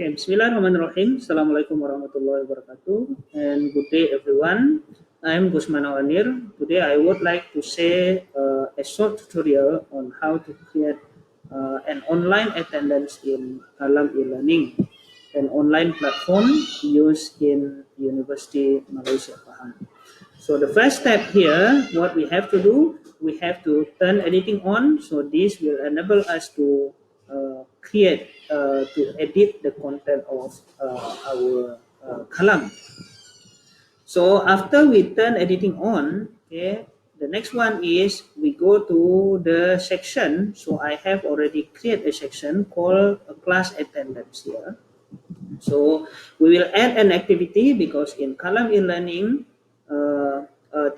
Okay, Bismillahirrahmanirrahim. Assalamualaikum warahmatullahi wabarakatuh. And good day, everyone. I'm Gusman Awanir. Today, I would like to say a short tutorial on how to create an online attendance in Kalam e-learning, an online platform used in University Malaysia Pahang. So the first step here, what we have to do, we have to turn editing on. So this will enable us to to edit the content of our column. So after we turn editing on, okay, the next one is we go to the section. So I have already created a section called a class attendance here. So we will add an activity because in column e-learning,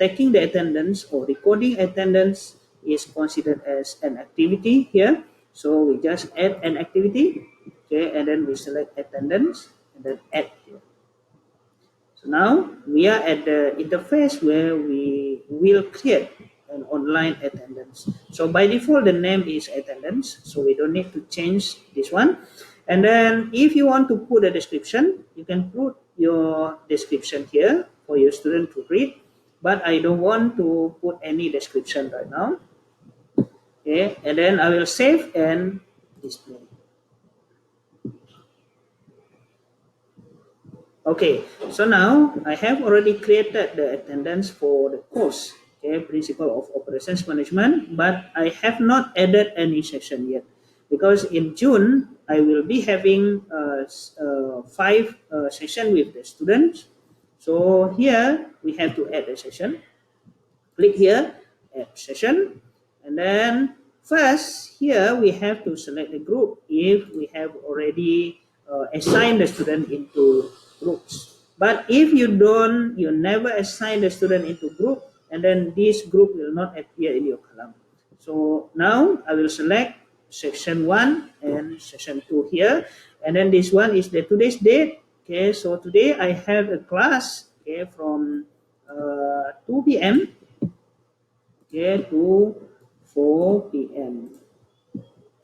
taking the attendance or recording attendance is considered as an activity here. So we just add an activity, okay, and then we select attendance and then add here. So now we are at the interface where we will create an online attendance. So by default, the name is attendance. So we don't need to change this one. And then if you want to put a description, you can put your description here for your student to read. But I don't want to put any description right now. Okay, and then I will save and display. Okay, so now I have already created the attendance for the course, okay, Principle of Operations Management, but I have not added any session yet because in June I will be having five session with the students. So here we have to add a session. Click here, add session, and then first here we have to select the group if we have already assigned the student into groups. But if you never assign the student into group, and then this group will not appear in your column. So now I will select section 1 and section 2 here, and then this one is the today's date. Okay, so today I have a class, okay, from 2 p.m. okay, to 4 p.m.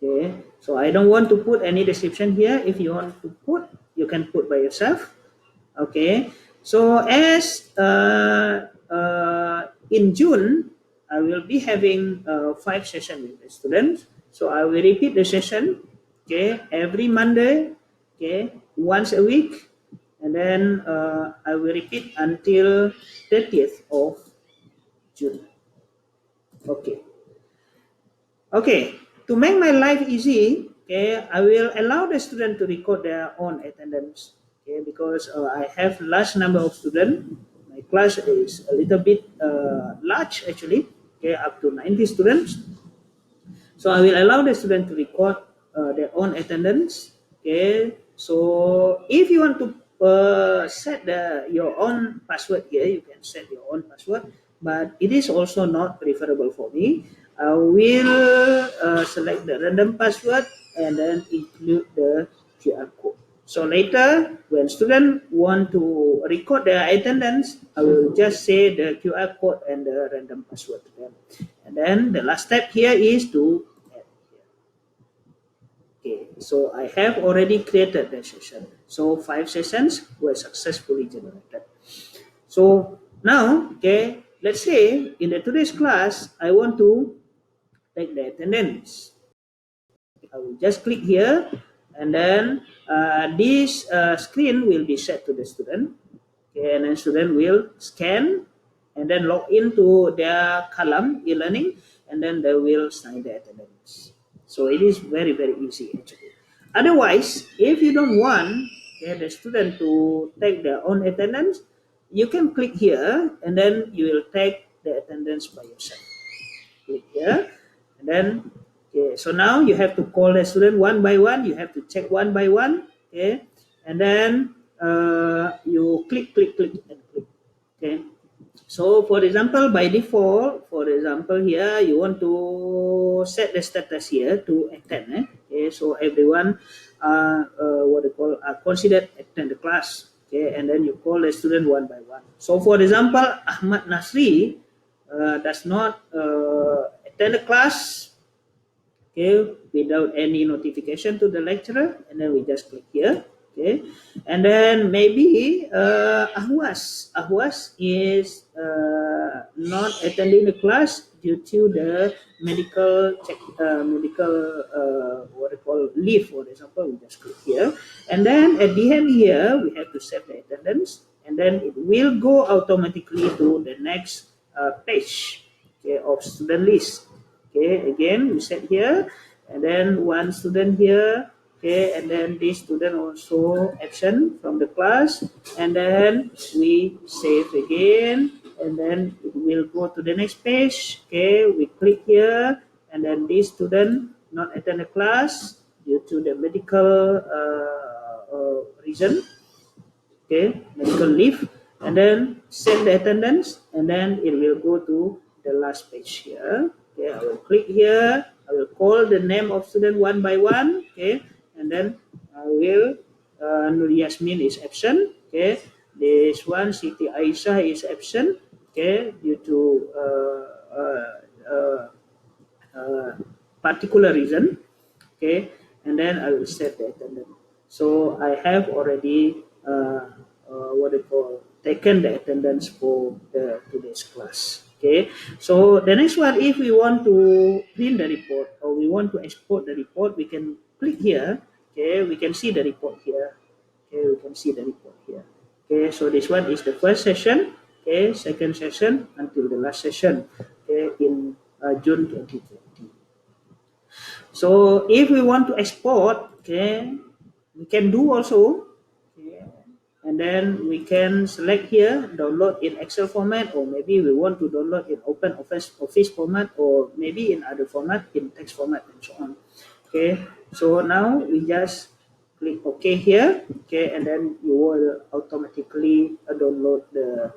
Okay, so I don't want to put any description here. If you want to put, you can put by yourself. Okay, so as in June, I will be having 5 sessions with the students. So I will repeat the session, okay, every Monday, okay, once a week, and then I will repeat until 30th of June. Okay. Okay, to make my life easy, okay, I will allow the student to record their own attendance. Okay, because I have large number of students. My class is a little bit large actually. Okay, up to 90 students. So I will allow the student to record their own attendance. Okay, so if you want to set your own password here, you can set your own password, but it is also not preferable for me. I will select the random password and then include the QR code. So later, when students want to record their attendance, I will just say the QR code and the random password to them. And then the last step here is to add here. Okay, so I have already created the session. So 5 sessions were successfully generated. So now, okay, let's say in the today's class, I want to take the attendance. I will just click here, and then this screen will be set to the student. Okay, and then student will scan and then log into their column e-learning, and then they will sign the attendance. So it is very, very easy actually. Otherwise, if you don't want, okay, the student to take their own attendance, you can click here and then you will take the attendance by yourself. Click here, and then okay, so now you have to call the student one by one. You have to check one by one. Okay, and then you click, and click. Okay, so for example, by default, for example, here you want to set the status here to attend. Okay, so everyone what they call considered attend the class. Okay, and then you call the student one by one. So for example, Ahmad Nasri does not attend the class, okay, without any notification to the lecturer, and then we just click here, Okay, and then maybe Ahwas is not attending the class due to the medical what they call leave, for example. We just click here, and then at the end here we have to set the attendance, and then it will go automatically to the next page, okay, of student list. Okay, again we set here, and then one student here. Okay, and then this student also absent from the class, and then we save again, and then it will go to the next page. Okay, we click here, and then this student not attend the class due to the medical reason. Okay, medical leave, and then send the attendance, and then it will go to the last page here. Okay, I will click here, I will call the name of student one by one. Okay, and then I will Nur Yasmin is absent. Okay, this one Siti Aisyah is absent. Okay, due to uh, particular reason. Okay, and then I will set the attendance. So I have already what they call taken the attendance for the today's class. Okay, so the next one, if we want to print the report or we want to export the report, we can click here. Okay, we can see the report here. Okay, we can see the report here. Okay, so this one is the first session. Okay, second session until the last session. Okay, in June 2020. So if we want to export, okay, we can do also. Okay, and then we can select here, download in Excel format, or maybe we want to download in Open Office format, or maybe in other format, in text format, and so on. Okay, so now we just click OK here. Okay, and then you will automatically download the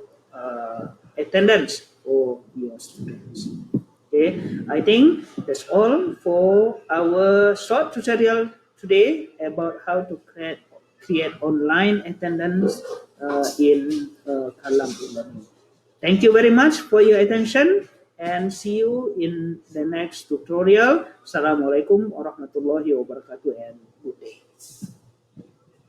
attendance for your students. Okay, I think that's all for our short tutorial today about how to create online attendance in Kalam e-learning. Thank you very much for your attention, and see you in the next tutorial. Assalamualaikum warahmatullahi wabarakatuh, and good day.